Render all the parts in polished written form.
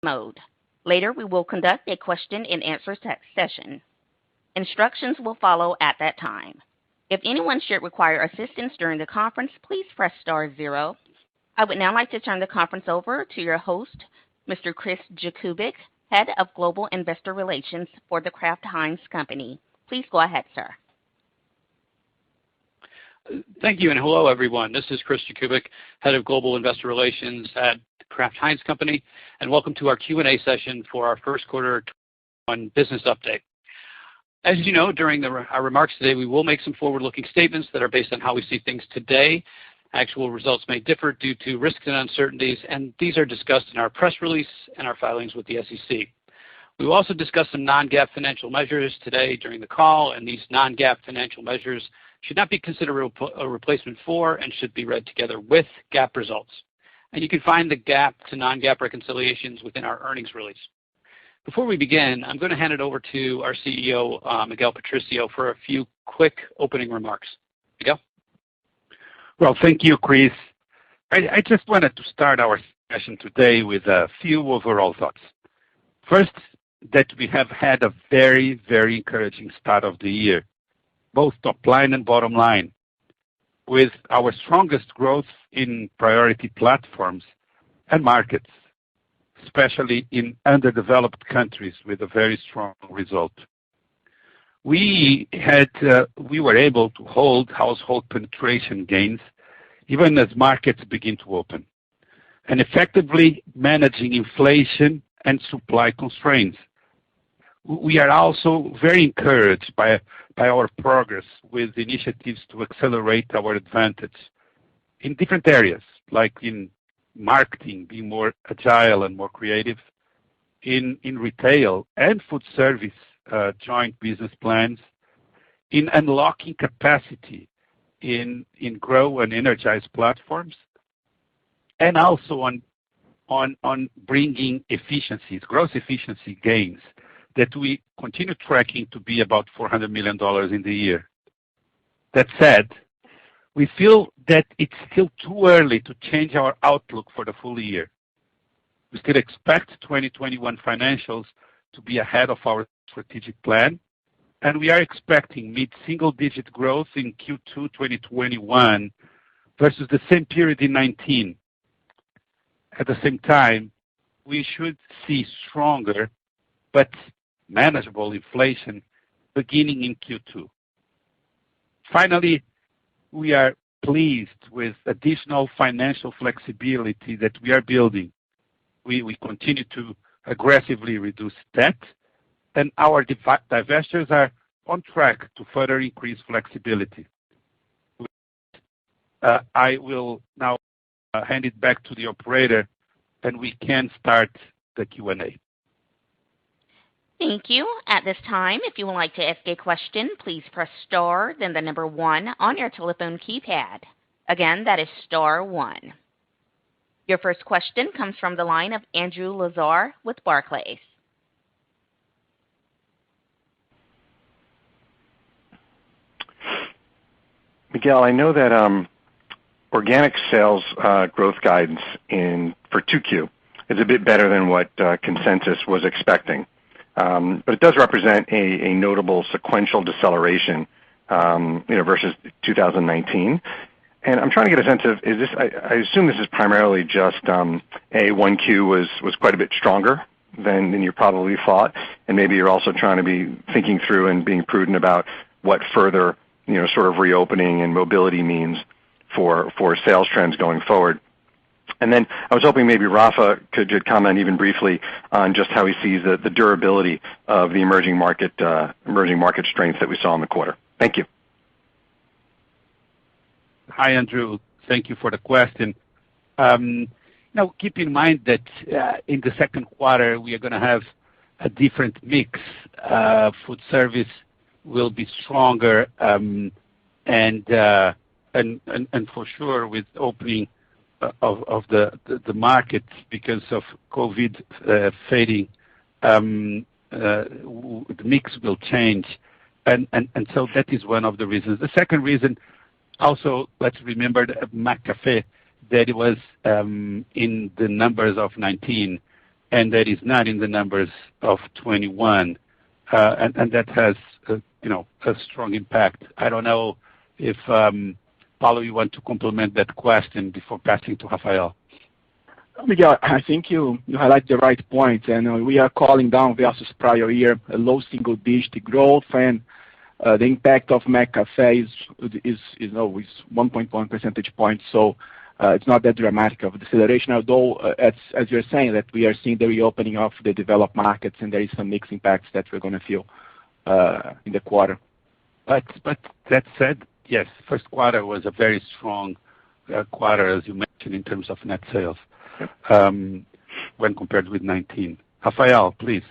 mode. Later, we will conduct a question-and-answer session. Instructions will follow at that time. If anyone should require assistance during the conference, please press star zero. I would now like to turn the conference over to your host, Mr. Chris Jakubik, Head of Global Investor Relations for the Kraft Heinz Company. Please go ahead, sir. Thank you, and hello, everyone. This is Chris Jakubik, Head of Global Investor Relations at Kraft Heinz Company, and welcome to our Q&A session for our first quarter 2021 business update. As you know, during our remarks today, we will make some forward-looking statements that are based on how we see things today. Actual results may differ due to risks and uncertainties, and these are discussed in our press release and our filings with the SEC. We will also discuss some non-GAAP financial measures today during the call, and these non-GAAP financial measures should not be considered a replacement for and should be read together with GAAP results. And you can find the GAAP to non-GAAP reconciliations within our earnings release. Before we begin, I'm going to hand it over to our CEO, Miguel Patricio, for a few quick opening remarks. Miguel? Well, thank you, Chris. I just wanted to start our session today with a few overall thoughts. First, that we have had a very, very encouraging start of the year, both top line and bottom line, with our strongest growth in priority platforms and markets, especially in underdeveloped countries with a very strong result. We were able to hold household penetration gains even as markets begin to open, and effectively managing inflation and supply constraints. We are also very encouraged by our progress with initiatives to accelerate our advantage in different areas, like in marketing, being more agile and more creative, in retail and food service joint business plans, in unlocking capacity in grow and energize platforms, and also on bringing efficiencies, gross efficiency gains that we continue tracking to be about $400 million in the year. That said, we feel that it's still too early to change our outlook for the full year. We still expect 2021 financials to be ahead of our strategic plan, and we are expecting mid-single-digit growth in Q2 2021 versus the same period in 2019. At the same time, we should see stronger but manageable inflation beginning in Q2. Finally, we are pleased with additional financial flexibility that we are building. We continue to aggressively reduce debt, and our divestitures are on track to further increase flexibility. I will now hand it back to the operator, and we can start the Q&A. Thank you. At this time, if you would like to ask a question, please press star, then the number 1 on your telephone keypad. Again, that is star 1. Your first question comes from the line of Andrew Lazar with Barclays. Miguel, I know that organic sales growth guidance for 2Q is a bit better than what consensus was expecting. But it does represent a notable sequential deceleration, versus 2019. And I'm trying to get a sense of, I assume this is primarily just A1Q was quite a bit stronger than you probably thought, and maybe you're also trying to be thinking through and being prudent about what further, sort of reopening and mobility means for sales trends going forward. And then I was hoping maybe Rafa could comment even briefly on just how he sees the durability of the emerging market strength that we saw in the quarter. Thank you. Hi, Andrew. Thank you for the question. Now, keep in mind that in the second quarter, we are going to have a different mix. Food service will be stronger, and for sure with opening of the market because of COVID fading, the mix will change, and so that is one of the reasons. The second reason, also, let's remember McCafé, that it was in the numbers of 19, and that is not in the numbers of 21, and that has a strong impact. I don't know if Paulo, you want to complement that question before passing to Rafael. Miguel, I think you highlight the right point, and we are calling down versus prior year a low single-digit growth, and the impact of McCafe is 1.1 percentage points. So it's not that dramatic of a deceleration, although as you're saying that we are seeing the reopening of the developed markets, and there is some mixed impacts that we're going to feel in the quarter. But that said, yes, first quarter was a very strong quarter, as you mentioned, in terms of net sales when compared with 19. Rafael, please.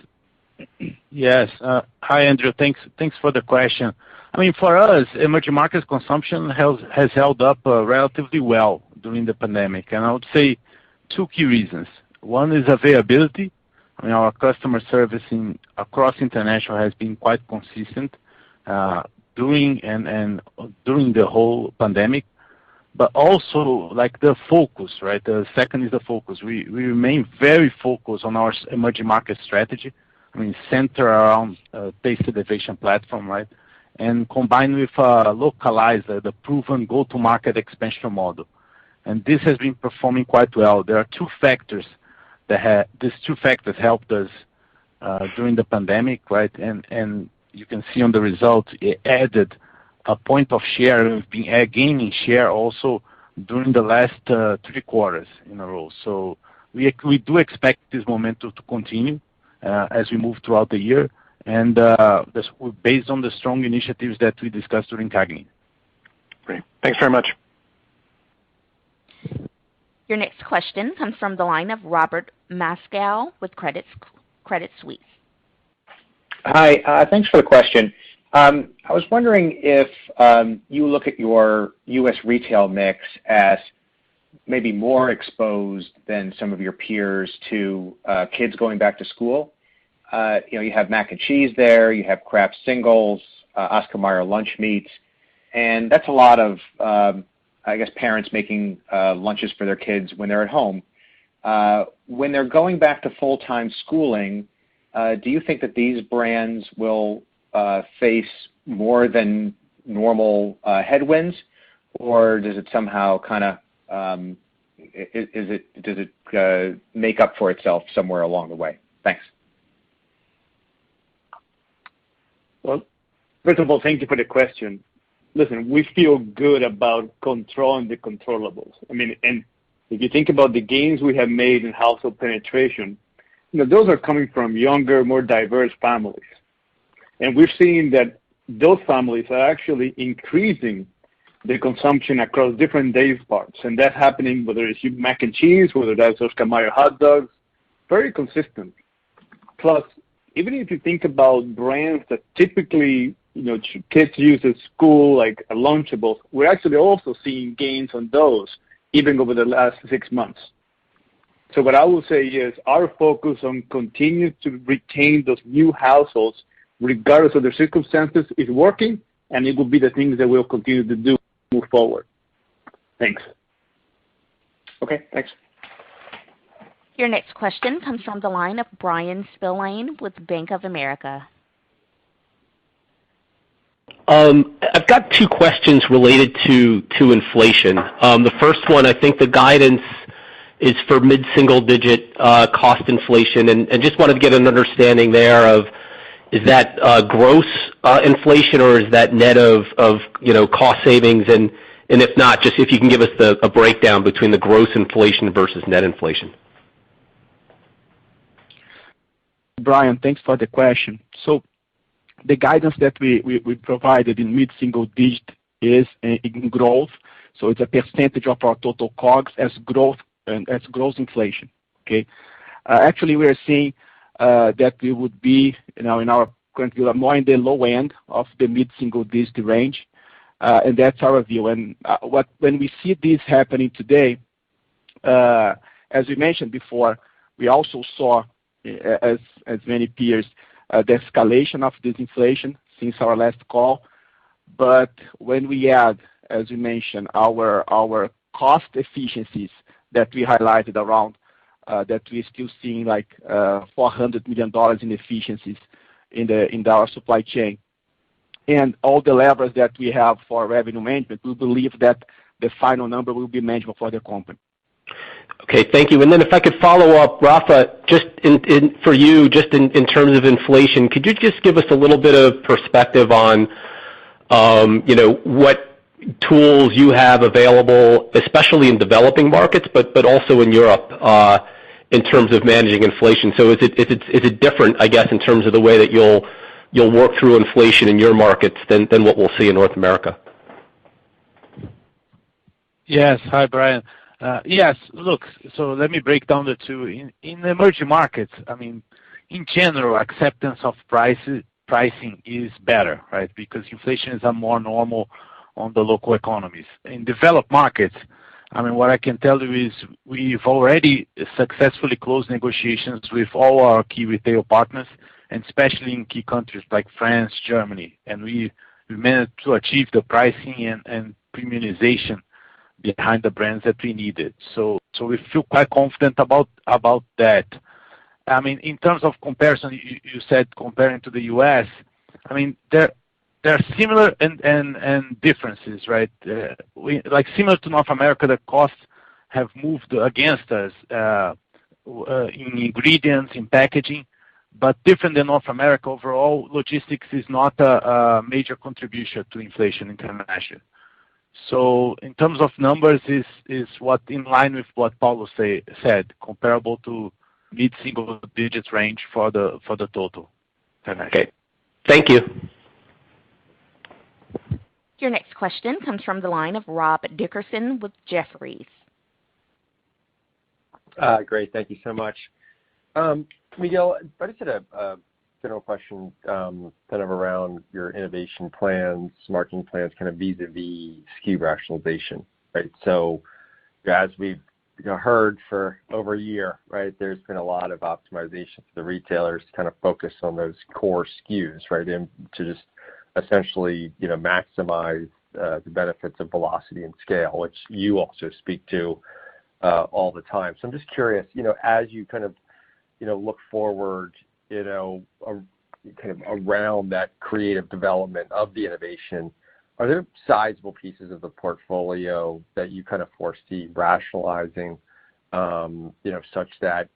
Yes. Hi, Andrew. Thanks for the question. I mean, for us, emerging markets consumption has held up relatively well during the pandemic, and I would say two key reasons. One is availability. I mean, our customer service across international has been quite consistent during the whole pandemic, but also like the focus, right? The second is the focus. We remain very focused on our emerging market strategy. I mean, center around taste elevation platform, right? And combined with localized, the proven go-to-market expansion model. And this has been performing quite well. There are two factors these two factors helped us during the pandemic, right? And you can see on the results, it added a point of share. We've been gaining share also during the last 3 quarters in a row. So we do expect this momentum to continue as we move throughout the year, and based on the strong initiatives that we discussed during CAGNY. Great. Thanks very much. Your next question comes from the line of Robert Moskow with Credit Suisse. Hi, thanks for the question. I was wondering if you look at your U.S. retail mix as maybe more exposed than some of your peers to kids going back to school. You have mac and cheese there, you have Kraft singles, Oscar Mayer lunch meats, and that's a lot of, I guess, parents making lunches for their kids when they're at home. When they're going back to full-time schooling, do you think that these brands will face more than normal headwinds, or does it somehow kind of does it make up for itself somewhere along the way? Thanks. Well, first of all, thank you for the question. Listen, we feel good about controlling the controllables. I mean, and if you think about the gains we have made in household penetration, those are coming from younger, more diverse families. And we're seeing that those families are actually increasing the consumption across different day parts. And that's happening whether it's mac and cheese, whether that's Oscar Mayer hot dogs, very consistent. Plus, even if you think about brands that typically kids use at school, like Lunchables, we're actually also seeing gains on those even over the last 6 months. So what I will say is our focus on continuing to retain those new households, regardless of their circumstances, is working, and it will be the things that we'll continue to do move forward. Thanks. Okay, thanks. Your next question comes from the line of Bryan Spillane with Bank of America. I've got 2 questions related to inflation. The first one, I think the guidance is for mid-single-digit cost inflation, and just wanted to get an understanding there of, is that gross inflation, or is that net of cost savings? And if not, just if you can give us a breakdown between the gross inflation versus net inflation. Brian, thanks for the question. So the guidance that we provided in mid-single digit is in growth. So it's a percentage of our total COGS as growth and as gross inflation. Okay. Actually, we are seeing that we would be, in our current view, more in the low end of the mid-single digit range, and that's our view. And when we see this happening today, as we mentioned before, we also saw, as many peers, the escalation of this inflation since our last call. But when we add, as you mentioned, our cost efficiencies that we highlighted around that we're still seeing like $400 million in efficiencies in our supply chain. And all the levers that we have for revenue management, we believe that the final number will be manageable for the company. Okay, thank you. And then if I could follow up, Rafa, just for you, just in terms of inflation, could you just give us a little bit of perspective on, what tools you have available, especially in developing markets, but also in Europe, in terms of managing inflation? So is it different, I guess, in terms of the way that you'll work through inflation in your markets than what we'll see in North America? Yes. Hi, Brian. Yes. Look, so let me break down the two. In emerging markets, I mean, in general, acceptance of pricing is better, right? Because inflation is more normal on the local economies. In developed markets, I mean, what I can tell you is we've already successfully closed negotiations with all our key retail partners, and especially in key countries like France, Germany, and we managed to achieve the pricing and premiumization behind the brands that we needed. So we feel quite confident about that. I mean, in terms of comparison, you said comparing to the U.S. I mean, there are similar and differences, right? Like similar to North America, the costs have moved against us in ingredients, in packaging, but different than North America overall, logistics is not a major contribution to inflation internationally. So in terms of numbers, is what in line with what Paulo said, comparable to mid-single digits range for the total. Okay, thank you. Your next question comes from the line of Rob Dickerson with Jefferies. Great, thank you so much. Miguel, I just had a general question kind of around your innovation plans, marketing plans, kind of vis-a-vis SKU rationalization, right? So as we've heard for over a year, right, there's been a lot of optimization for the retailers to kind of focus on those core SKUs, right, and to just essentially, maximize the benefits of velocity and scale, which you also speak to all the time. So I'm just curious, as you kind of, look forward, kind of around that creative development of the innovation, are there sizable pieces of the portfolio that you kind of foresee rationalizing, such that,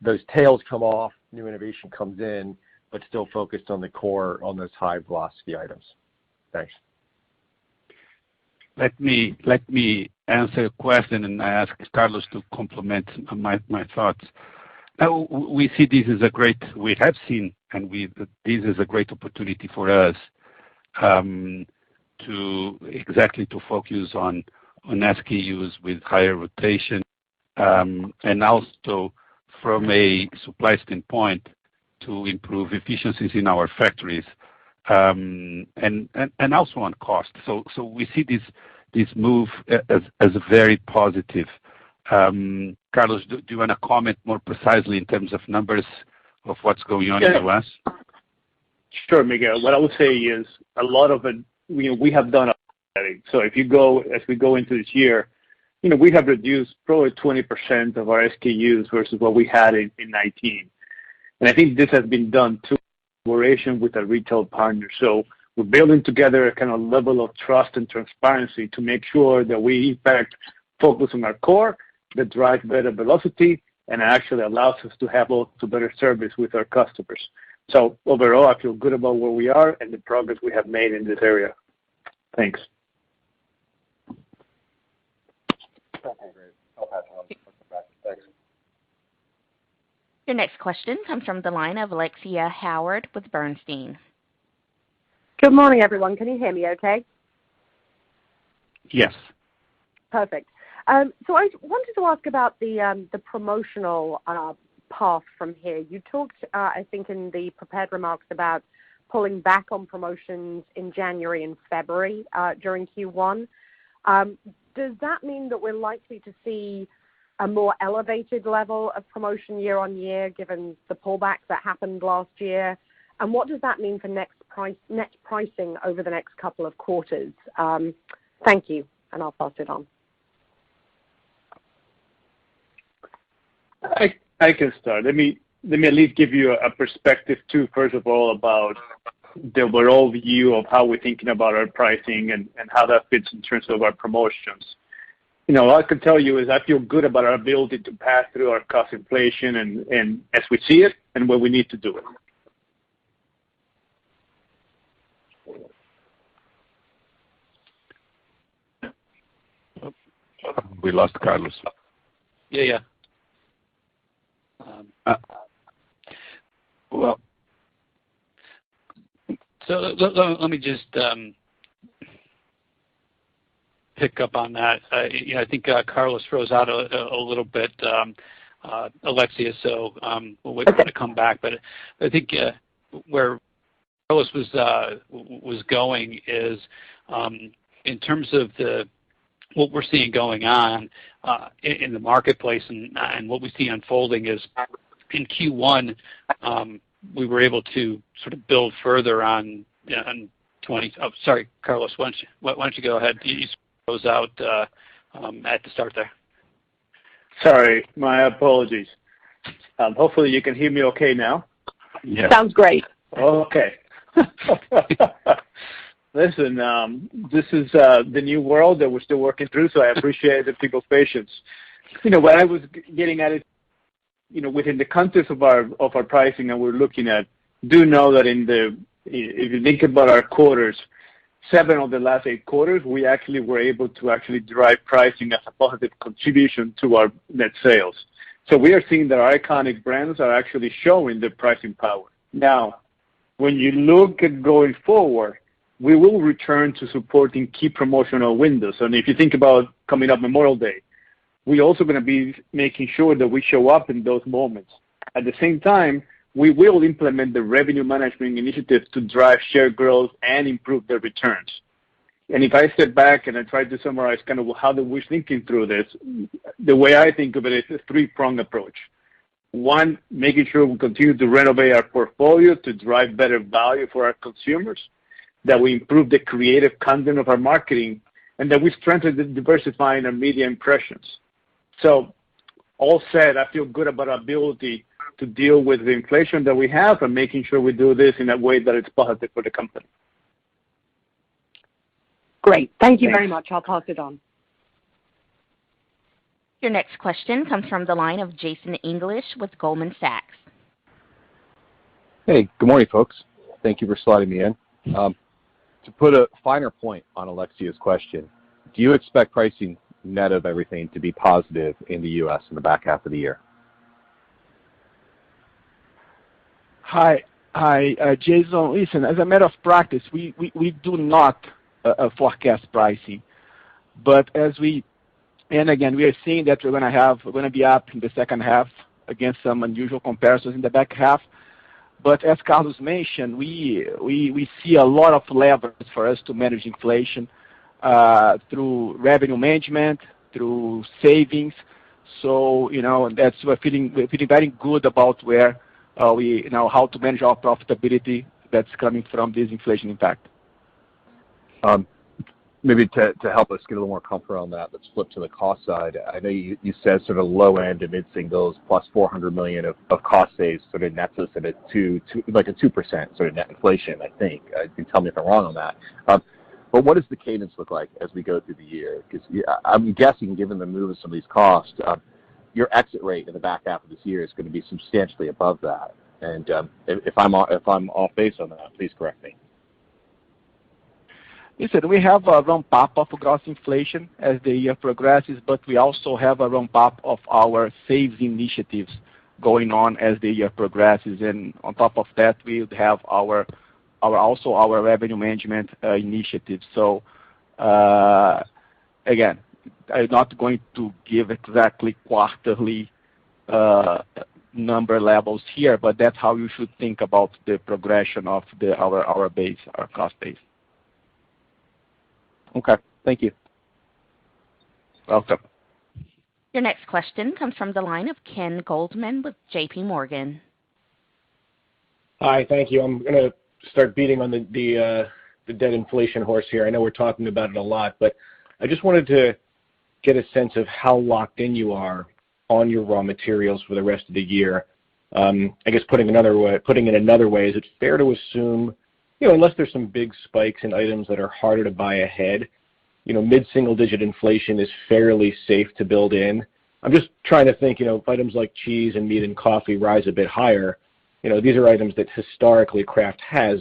those tails come off, new innovation comes in, but still focused on the core, on those high velocity items? Thanks. Let me answer a question and I ask Carlos to complement my thoughts. Now, we see this as we have seen, and this is a great opportunity for us to focus on SKUs with higher rotation, and also from a supply standpoint to improve efficiencies in our factories, and also on cost. So we see this move as very positive. Carlos, do you want to comment more precisely in terms of numbers of what's going on in the U.S.? Sure, Miguel. What I would say is a lot of it we have done already. So as we go into this year, we have reduced probably 20% of our SKUs versus what we had in 19. And I think this has been done through collaboration with our retail partners. So we're building together a kind of level of trust and transparency to make sure that we, in fact, focus on our core that drives better velocity and actually allows us to have also better service with our customers. So overall, I feel good about where we are and the progress we have made in this area. Thanks. Okay, great. I'll pass it on. Thanks. Your next question comes from the line of Alexia Howard with Bernstein. Good morning, everyone. Can you hear me okay? Yes. Perfect. So I wanted to ask about the promotional path from here. You talked, I think, in the prepared remarks about pulling back on promotions in January and February during Q1. Does that mean that we're likely to see a more elevated level of promotion year on year, given the pullback that happened last year? And what does that mean for net pricing over the next couple of quarters? Thank you, and I'll pass it on. I can start. Let me at least give you a perspective too, first of all, about the overall view of how we're thinking about our pricing and how that fits in terms of our promotions. All I can tell you is I feel good about our ability to pass through our cost inflation and as we see it and where we need to do it. We lost Carlos. Yeah. Well, so let me just pick up on that. I think Carlos froze out a little bit, Alexia, so we'll wait for him to come back. But I think where Carlos was going is in terms of what we're seeing going on in the marketplace and what we see unfolding is in Q1 we were able to sort of build further on 20. Oh, sorry, Carlos. Why don't you go ahead? You froze out at the start there. Sorry, my apologies. Hopefully you can hear me okay now. Yes. Sounds great. Okay. Listen, this is the new world that we're still working through, so I appreciate the people's patience. What I was getting at it, within the context of our pricing that we're looking at, do know that if you think about our quarters, 7 of the last 8 quarters, we actually were able to actually drive pricing as a positive contribution to our net sales. So we are seeing that our iconic brands are actually showing the pricing power. Now, when you look at going forward, we will return to supporting key promotional windows. And if you think about coming up Memorial Day, we're also going to be making sure that we show up in those moments. At the same time, we will implement the revenue management initiatives to drive share growth and improve their returns. And if I step back and I try to summarize kind of how we're thinking through this, the way I think of it is a 3-pronged approach. 1, making sure we continue to renovate our portfolio to drive better value for our consumers, that we improve the creative content of our marketing, and that we strengthen the diversifying our media impressions. So all said, I feel good about our ability to deal with the inflation that we have and making sure we do this in a way that it's positive for the company. Great. Thank you very much. I'll pass it on. Your next question comes from the line of Jason English with Goldman Sachs. Hey, good morning, folks. Thank you for slotting me in. To put a finer point on Alexia's question, do you expect pricing net of everything to be positive in the U.S. in the back half of the year? Hi, Jason. Listen, as a matter of practice, we do not forecast pricing, but again, we are seeing that we're going to be up in the second half against some unusual comparisons in the back half. But as Carlos mentioned, we see a lot of levers for us to manage inflation through revenue management, through savings. So we're feeling very good about where how to manage our profitability that's coming from this inflation impact. Maybe to help us get a little more comfort on that, let's flip to the cost side. I know you said sort of low end of mid-singles plus $400 million of cost saves sort of nets us at a 2% sort of net inflation, I think. You can tell me if I'm wrong on that. But what does the cadence look like as we go through the year? Because I'm guessing, given the move of some of these costs, your exit rate in the back half of this year is going to be substantially above that. And if I'm off base on that, please correct me. Listen, we have a ramp-up of gross inflation as the year progresses, but we also have a ramp-up of our savings initiatives going on as the year progresses. And on top of that, we have our revenue management initiatives. So, again, I'm not going to give exactly quarterly number levels here, but that's how you should think about the progression of our cost base. Okay. Thank you. Welcome. Your next question comes from the line of Ken Goldman with J.P. Morgan. Hi, thank you. I'm going to start beating on the dead inflation horse here. I know we're talking about it a lot, but I just wanted to get a sense of how locked in you are on your raw materials for the rest of the year. I guess putting it another way, is it fair to assume, unless there's some big spikes in items that are harder to buy ahead, mid-single-digit inflation is fairly safe to build in? I'm just trying to think, if items like cheese and meat and coffee rise a bit higher, these are items that historically Kraft has,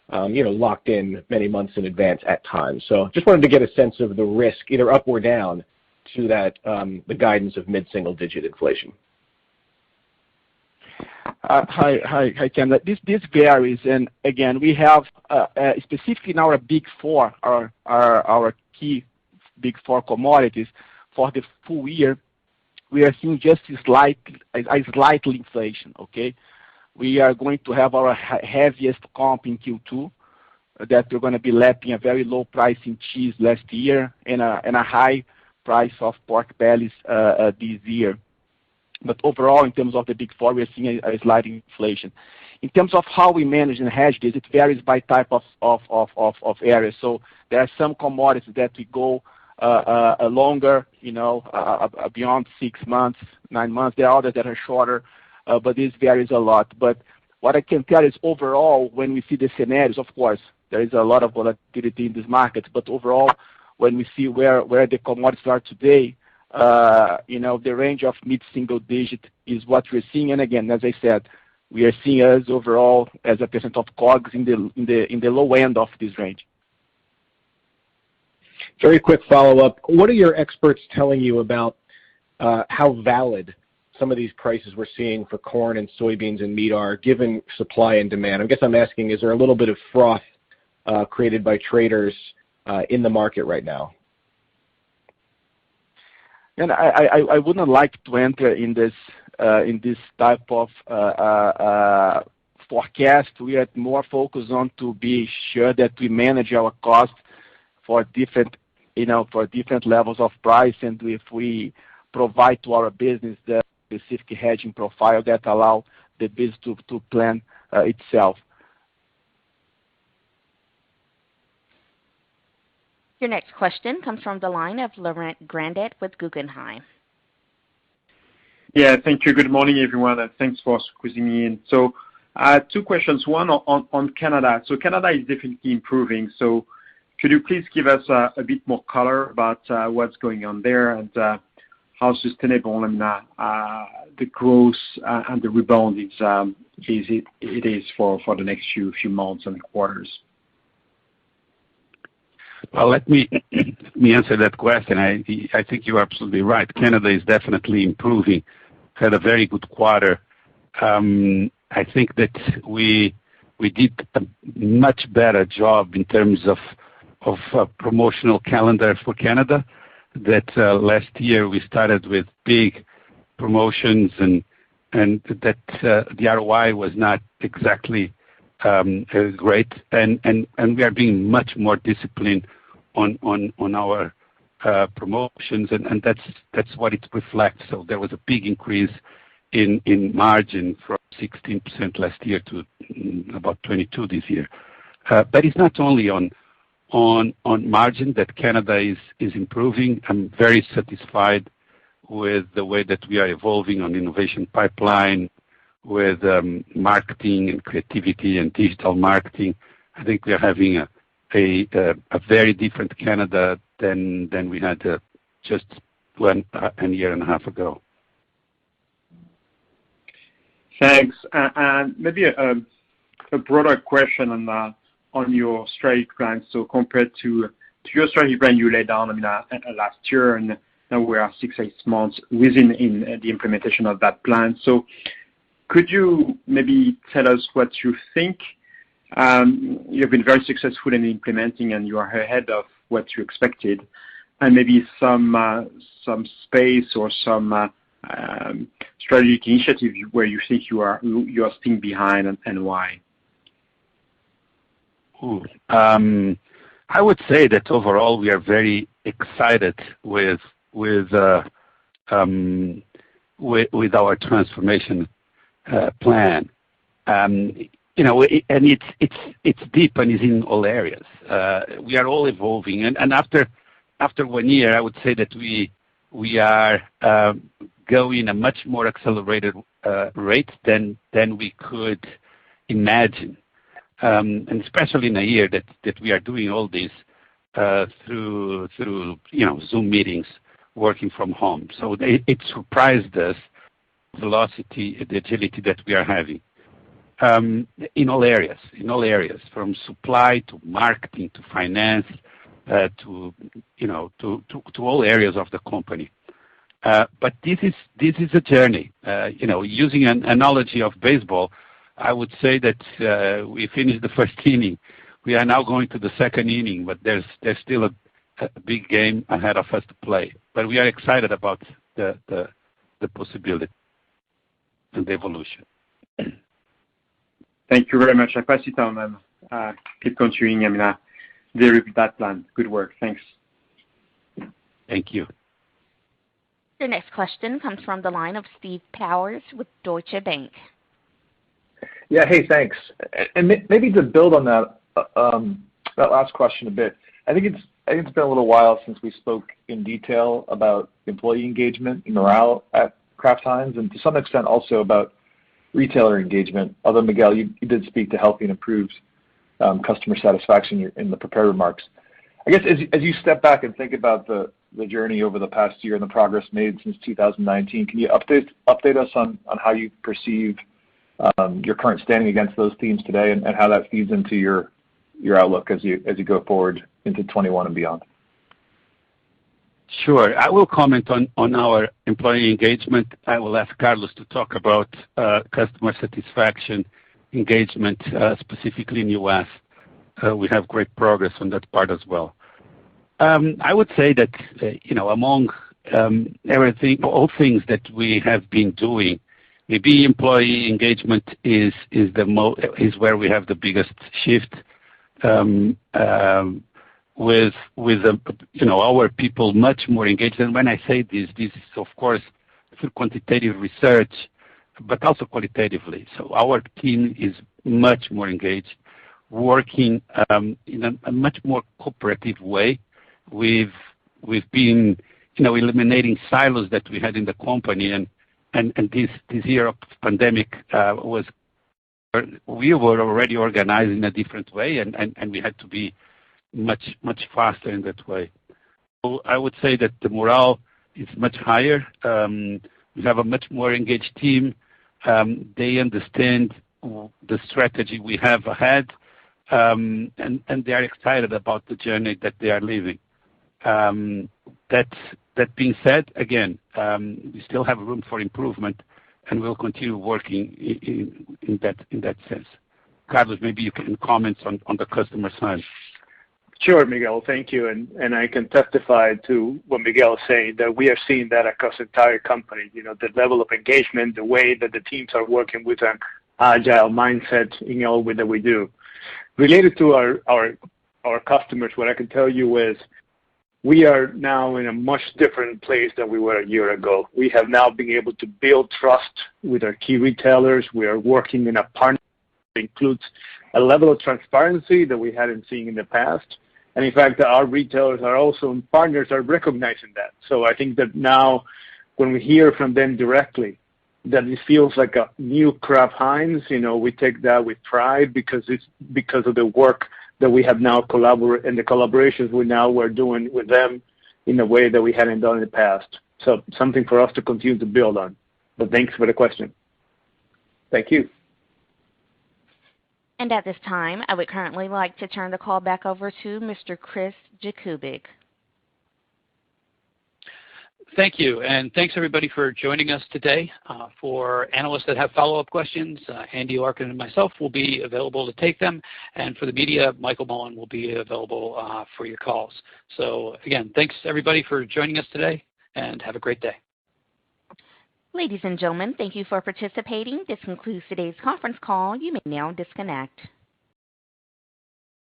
locked in many months in advance at times. So just wanted to get a sense of the risk, either up or down, to that the guidance of mid-single-digit inflation. Hi, Ken. This varies, and again, we have specifically in our big four, our key big four commodities for the full year, we are seeing just a slight inflation. Okay, we are going to have our heaviest comp in Q2, that we're going to be lapping a very low price in cheese last year and a high price of pork bellies this year. But overall, in terms of the big four, we are seeing a slight inflation. In terms of how we manage and hedge this, it varies by type of area. So there are some commodities that we go longer, beyond 6 months, 9 months. There are others that are shorter, but this varies a lot. But what I can tell is overall, when we see the scenarios, of course, there is a lot of volatility in these markets, but overall, when we see where the commodities are today, the range of mid-single digit is what we're seeing. And again, as I said, we are seeing us overall as a percent of COGS in the low end of this range. Very quick follow-up. What are your experts telling you about how valid some of these prices we're seeing for corn and soybeans and meat are, given supply and demand? I guess I'm asking, is there a little bit of froth created by traders in the market right now? And I wouldn't like to enter in this type of forecast. We are more focused on to be sure that we manage our costs for different levels of price, and if we provide to our business the specific hedging profile that allow the business to plan itself. Your next question comes from the line of Laurent Grandet with Guggenheim. Yeah, thank you. Good morning, everyone, and thanks for squeezing me in. So, two questions. One on Canada. So Canada is definitely improving. So could you please give us a bit more color about what's going on there and how sustainable and the growth and the rebound it is for the next few months and quarters? Well, let me answer that question. I think you're absolutely right. Canada is definitely improving. Had a very good quarter. I think that we did a much better job in terms of promotional calendar for Canada. That last year we started with big promotions and that the ROI was not exactly great, and we are being much more disciplined on our promotions, and that's what it reflects. So there was a big increase in margin from 16% last year to about 22% this year. But it's not only on margin that Canada is improving. I'm very satisfied with the way that we are evolving on innovation pipeline, with marketing and creativity and digital marketing. I think we are having a very different Canada than we had just a year and a half ago. Thanks. And maybe a broader question on your strategic plan. So compared to your strategy plan you laid down last year, and now we are 6-8 months within the implementation of that plan. So could you maybe tell us what you think? You've been very successful in implementing, and you are ahead of what you expected, and maybe some space or some strategic initiative where you think you are staying behind, and why? I would say that overall we are very excited with our transformation plan. And it's deep and is in all areas. We are all evolving, and after 1 year, I would say that we are going a much more accelerated rate than we could imagine, and especially in a year that we are doing all this through Zoom meetings, working from home. So it surprised us, the velocity, the agility that we are having in all areas, from supply to marketing to finance to all areas of the company. But this is a journey. Using an analogy of baseball, I would say that we finished the first inning. We are now going to the second inning, but there's still a big game ahead of us to play. But we are excited about the possibility and the evolution. Thank you very much. I pass it on and keep continuing. Deliver that plan. Good work. Thanks. Thank you. Your next question comes from the line of Steve Powers with Deutsche Bank. Yeah. Hey, thanks. And maybe to build on that last question a bit, I think it's been a little while since we spoke in detail about employee engagement and morale at Kraft Heinz, and to some extent also about retailer engagement. Although Miguel, you did speak to healthy and improved customer satisfaction in the prepared remarks. I guess as you step back and think about the journey over the past year and the progress made since 2019, can you update us on how you perceive your current standing against those themes today, and how that feeds into your outlook as you go forward into 21 and beyond? Sure. I will comment on our employee engagement. I will ask Carlos to talk about customer satisfaction engagement, specifically in U.S. We have great progress on that part as well. I would say that among everything, all things that we have been doing, maybe employee engagement is where we have the biggest shift. With our people much more engaged. And when I say this is of course through quantitative research, but also qualitatively. So our team is much more engaged, working in a much more cooperative way. We've been eliminating silos that we had in the company, and this year of pandemic we were already organized in a different way, and we had to be much faster in that way. So I would say that the morale is much higher. We have a much more engaged team. They understand the strategy we have ahead, and they are excited about the journey that they are living. That being said, again, we still have room for improvement, and we'll continue working in that sense. Carlos, maybe you can comment on the customer side. Sure, Miguel. Thank you. And I can testify to what Miguel is saying, that we are seeing that across the entire company. The level of engagement, the way that the teams are working with an agile mindset in all that we do. Related to our customers, what I can tell you is we are now in a much different place than we were a year ago. We have now been able to build trust with our key retailers. We are working in a partnership that includes a level of transparency that we hadn't seen in the past. And in fact, our retailers are also partners are recognizing that. So I think that now when we hear from them directly that it feels like a new Kraft Heinz, we take that with pride because of the work that we have now and the collaborations we're doing with them in a way that we hadn't done in the past. So something for us to continue to build on. But thanks for the question. Thank you. And at this time, I would currently like to turn the call back over to Mr. Chris Jakubik. Thank you, and thanks everybody for joining us today. For analysts that have follow-up questions, Andy Larkin and myself will be available to take them, and for the media, Michael Mullen will be available for your calls. So again, thanks everybody for joining us today, and have a great day. Ladies and gentlemen, thank you for participating. This concludes today's conference call. You may now disconnect.